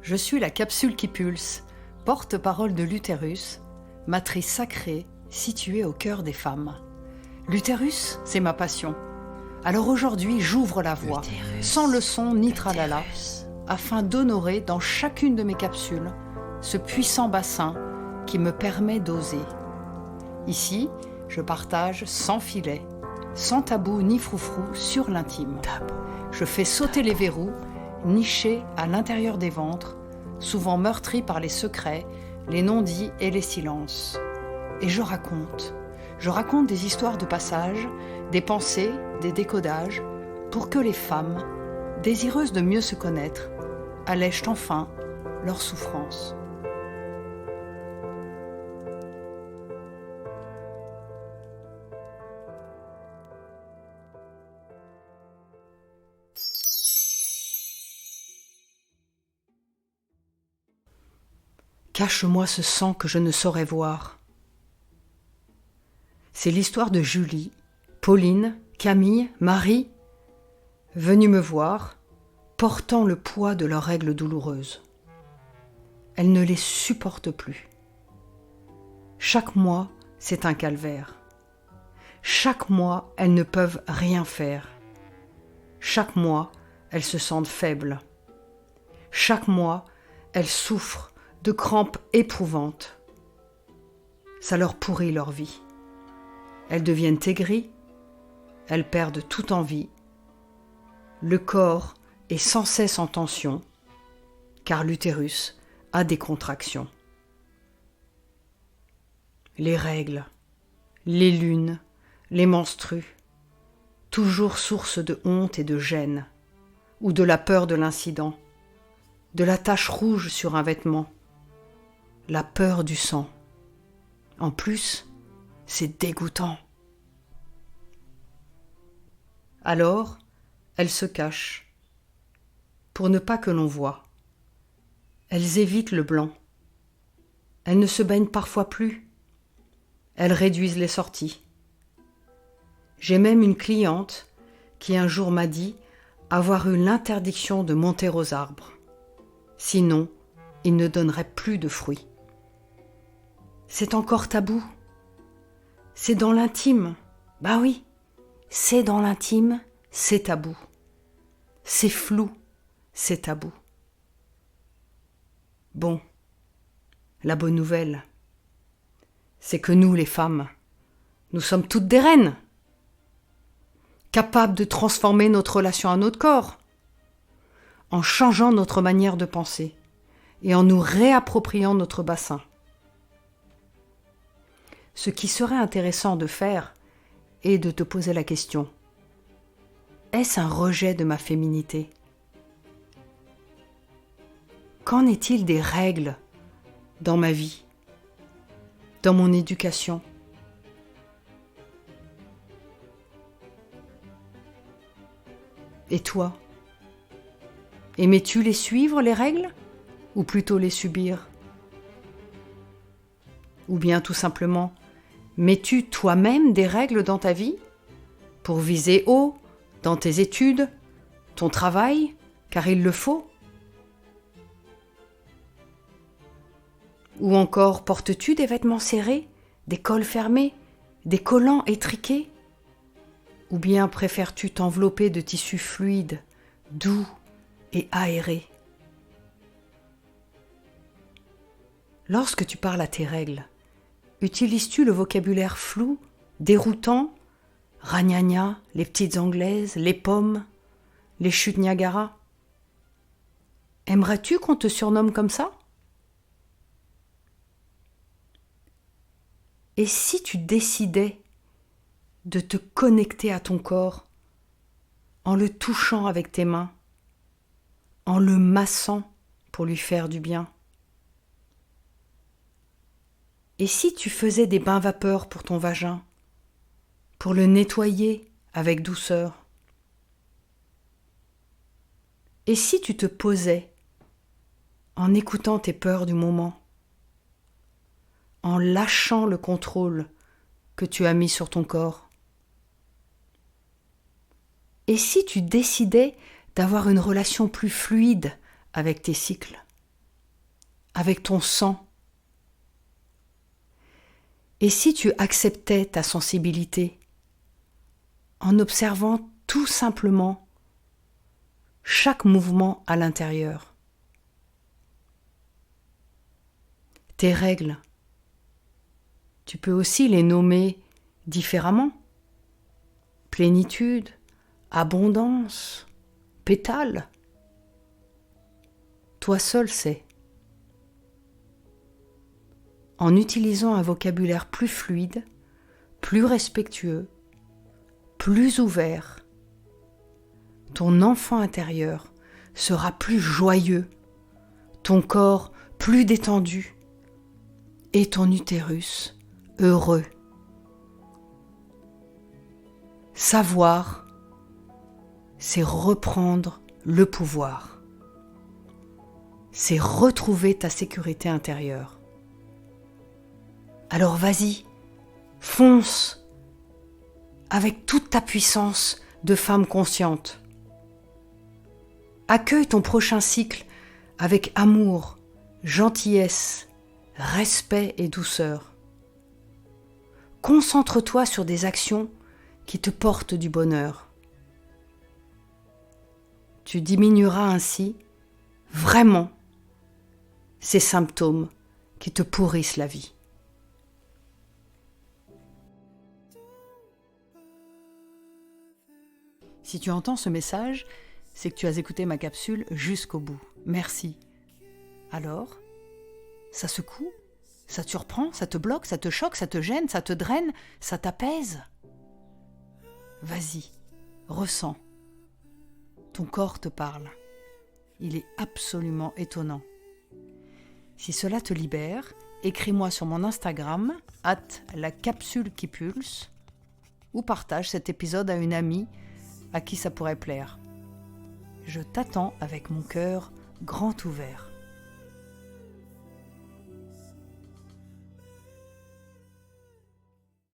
Je suis la capsule qui pulse, porte-parole de l'utérus, matrice sacrée située au cœur des femmes. L'utérus, c'est ma passion. Alors aujourd'hui, j'ouvre la voie, sans leçon ni tralala, afin d'honorer dans chacune de mes capsules ce puissant bassin qui me permet d'oser. Ici, je partage sans filet, sans tabou ni froufrou sur l'intime. Je fais sauter les verrous, nichés à l'intérieur des ventres, souvent meurtris par les secrets, les non-dits et les silences. Et je raconte des histoires de passage, des pensées, des décodages, pour que les femmes, désireuses de mieux se connaître, allègent enfin leur souffrance. Cache-moi ce sang que je ne saurais voir. C'est l'histoire de Julie, Pauline, Camille, Marie, venues me voir, portant le poids de leurs règles douloureuses. Elles ne les supportent plus. Chaque mois, c'est un calvaire. Chaque mois, elles ne peuvent rien faire. Chaque mois, elles se sentent faibles. Chaque mois, elles souffrent de crampes éprouvantes. Ça leur pourrit leur vie. Elles deviennent aigries, elles perdent toute envie. Le corps est sans cesse en tension, car l'utérus a des contractions. Les règles, les lunes, les menstrues, toujours source de honte et de gêne, ou de la peur de l'incident, de la tache rouge sur un vêtement, la peur du sang. En plus, c'est dégoûtant. Alors, elles se cachent, pour ne pas que l'on voie. Elles évitent le blanc. Elles ne se baignent parfois plus. Elles réduisent les sorties. J'ai même une cliente qui un jour m'a dit avoir eu l'interdiction de monter aux arbres. Sinon, il ne donnerait plus de fruits. C'est encore tabou. C'est dans l'intime. Bah oui, c'est dans l'intime, c'est tabou. C'est flou, c'est tabou. Bon, la bonne nouvelle, c'est que nous, les femmes, nous sommes toutes des reines, capables de transformer notre relation à notre corps, en changeant notre manière de penser et en nous réappropriant notre bassin. Ce qui serait intéressant de faire est de te poser la question: est-ce un rejet de ma féminité ? Qu'en est-il des règles dans ma vie, dans mon éducation ? Et toi ? Aimais-tu les suivre, les règles, ou plutôt les subir ? Ou bien tout simplement, mets-tu toi-même des règles dans ta vie pour viser haut dans tes études, ton travail, car il le faut ? Ou encore, portes-tu des vêtements serrés, des cols fermés, des collants étriqués ? Ou bien préfères-tu t'envelopper de tissus fluides, doux et aérés ? Lorsque tu parles à tes règles, utilises-tu le vocabulaire flou, déroutant, ragnagna, les petites anglaises, les pommes, les chutes Niagara ? Aimerais-tu qu'on te surnomme comme ça ? Et si tu décidais de te connecter à ton corps en le touchant avec tes mains, en le massant pour lui faire du bien ? Et si tu faisais des bains vapeur pour ton vagin, pour le nettoyer avec douceur ? Et si tu te posais en écoutant tes peurs du moment, en lâchant le contrôle que tu as mis sur ton corps ? Et si tu décidais d'avoir une relation plus fluide avec tes cycles ? avec ton sang. Et si tu acceptais ta sensibilité en observant tout simplement chaque mouvement à l'intérieur, tes règles, tu peux aussi les nommer différemment. Plénitude, abondance, pétale. Toi seul sais. En utilisant un vocabulaire plus fluide, plus respectueux, plus ouvert, ton enfant intérieur sera plus joyeux, ton corps plus détendu et ton utérus heureux. Savoir, c'est reprendre le pouvoir. C'est retrouver ta sécurité intérieure. Alors vas-y, fonce avec toute ta puissance de femme consciente. Accueille ton prochain cycle avec amour, gentillesse, respect et douceur. Concentre-toi sur des actions qui te portent du bonheur. Tu diminueras ainsi vraiment ces symptômes qui te pourrissent la vie. Si tu entends ce message, c'est que tu as écouté ma capsule jusqu'au bout. Merci. Alors, ça secoue? Ça te surprend? Ça te bloque? Ça te choque? Ça te gêne? Ça te draine? Ça t'apaise? Vas-y, ressens. Ton corps te parle. Il est absolument étonnant. Si cela te libère, écris-moi sur mon Instagram @lacapsulequipulse ou partage cet épisode à une amie à qui ça pourrait plaire. Je t'attends avec mon cœur grand ouvert.